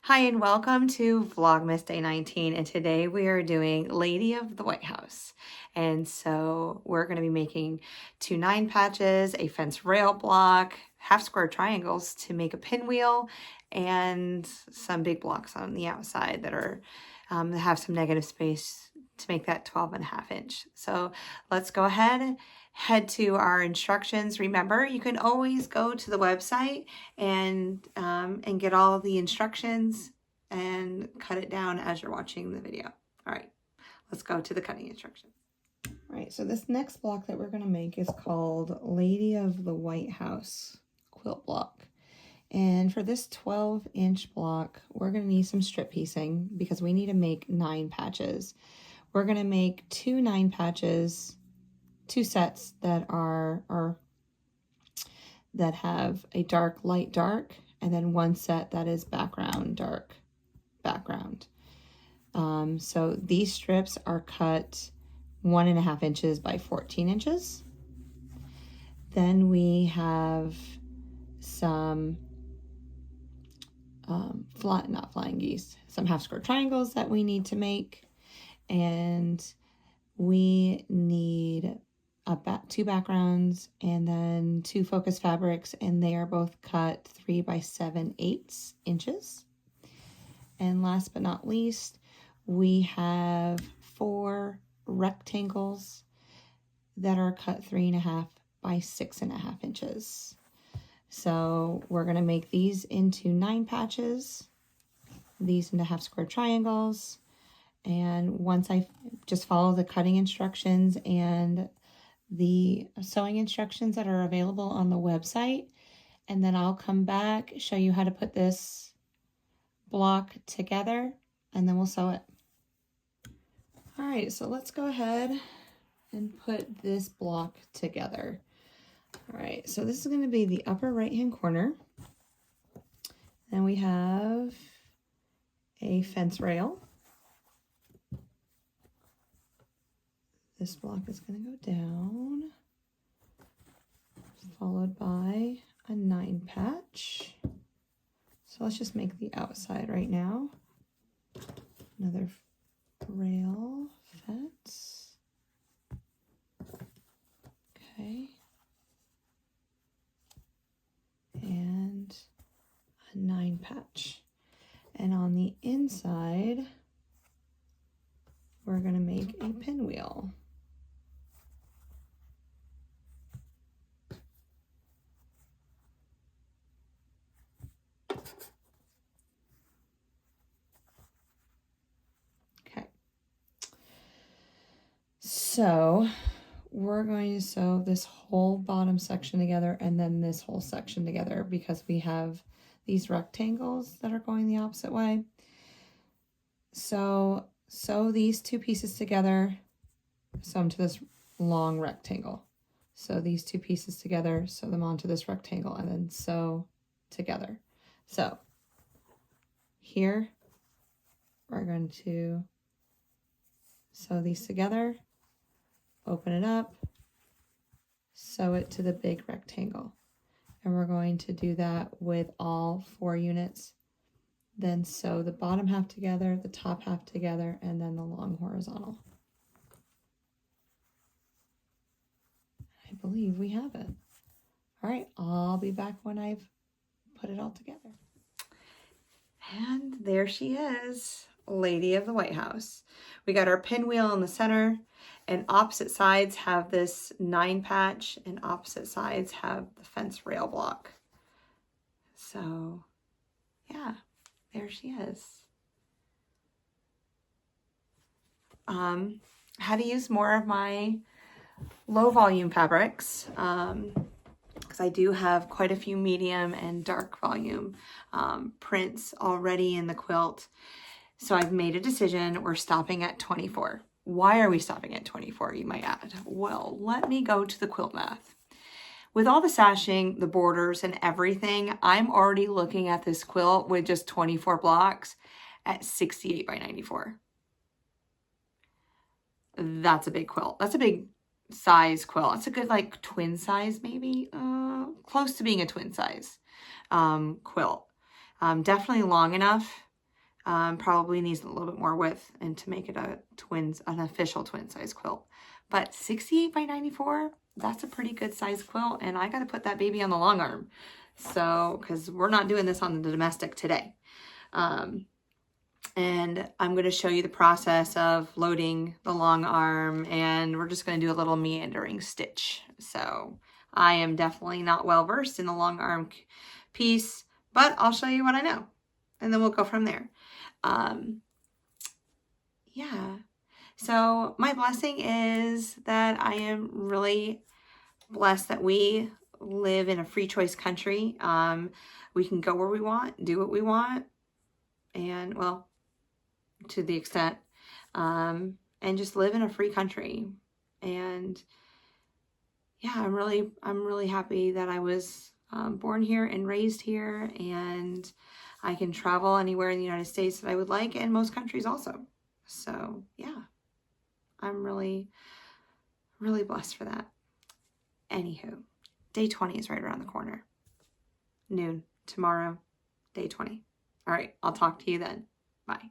Hi and welcome to Vlogmas Day 19, and today we are doing Lady of the White House. And so we're going to be making 2 9 patches, a fence rail block, half square triangles to make a pinwheel, and some big blocks on the outside that are that have some negative space to make that 12.5 inch. So let's go ahead, head to our instructions. Remember, you can always go to the website and get all of the instructions and cut it down as you're watching the video. All right, let's go to the cutting instructions. All right, so this next block that we're going to make is called Lady of the White House quilt block. And for this 12-inch block, we're going to need some strip piecing because we need to make 9 patches. We're going to make 2 9 patches, 2 sets that that have a dark, light, dark, and then 1 set that is background, dark, background. So these strips are cut 1.5 inches by 14 inches. Then we have some not flying geese, some half square triangles that we need to make, and we need 2 backgrounds and then 2 focus fabrics, and they are both cut 3 by 7/8 inches. And last but not least, we have 4 rectangles that are cut 3.5 by 6.5 inches. So we're going to make these into 9 patches, these into half square triangles. And once I just follow the cutting instructions and the sewing instructions that are available on the website, and then I'll come back, show you how to put this block together, and then we'll sew it. All right, so let's go ahead and put this block together. All right, so this is going to be the upper right-hand corner. Then we have a fence rail. This block is going to go down, followed by a 9 patch. So let's just make the outside right now. Another rail fence. Okay. And a 9 patch. And on the inside, we're going to make a pinwheel. So we're going to sew this whole bottom section together and then this whole section together because we have these rectangles that are going the opposite way. So sew these 2 pieces together, sew them to this long rectangle. Sew these 2 pieces together, sew them onto this rectangle, and then sew together. So here we're going to sew these together, open it up, sew it to the big rectangle. And we're going to do that with all 4 units. Then sew the bottom half together, the top half together, and then the long horizontal. I believe we have it. All right, I'll be back when I've put it all together. And there she is, Lady of the White House. We got our pinwheel in the center, and opposite sides have this 9 patch, and opposite sides have the fence rail block. So, yeah, there she is. How to use more of my low volume fabrics, because I do have quite a few medium and dark volume prints already in the quilt. So I've made a decision. We're stopping at 24. Why are we stopping at 24, you might add? Well, let me go to the quilt math. With all the sashing, the borders, and everything, I'm already looking at this quilt with just 24 blocks at 68 by 94. That's a big quilt. That's a big size quilt. It's a good like twin size, maybe close to being a twin size quilt. Definitely long enough Probably needs a little bit more width and to make it an official twin size quilt. But 68 by 94, that's a pretty good size quilt. And I got to put that baby on the long arm. So, because we're not doing this on the domestic today. And I'm going to show you the process of loading the long arm, and we're just going to do a little meandering stitch. So I am definitely not well versed in the long arm piece, but I'll show you what I know, and then we'll go from there. Yeah. So my blessing is that I am really blessed that we live in a free choice country. We can go where we want, do what we want, and well, to the extent, and just live in a free country. And yeah, I'm really happy that I was born here and raised here, and I can travel anywhere in the United States that I would like, and most countries also. So yeah, I'm really blessed for that. Anywho, day 20 is right around the corner. Noon tomorrow, day 20. All right, I'll talk to you then. Bye.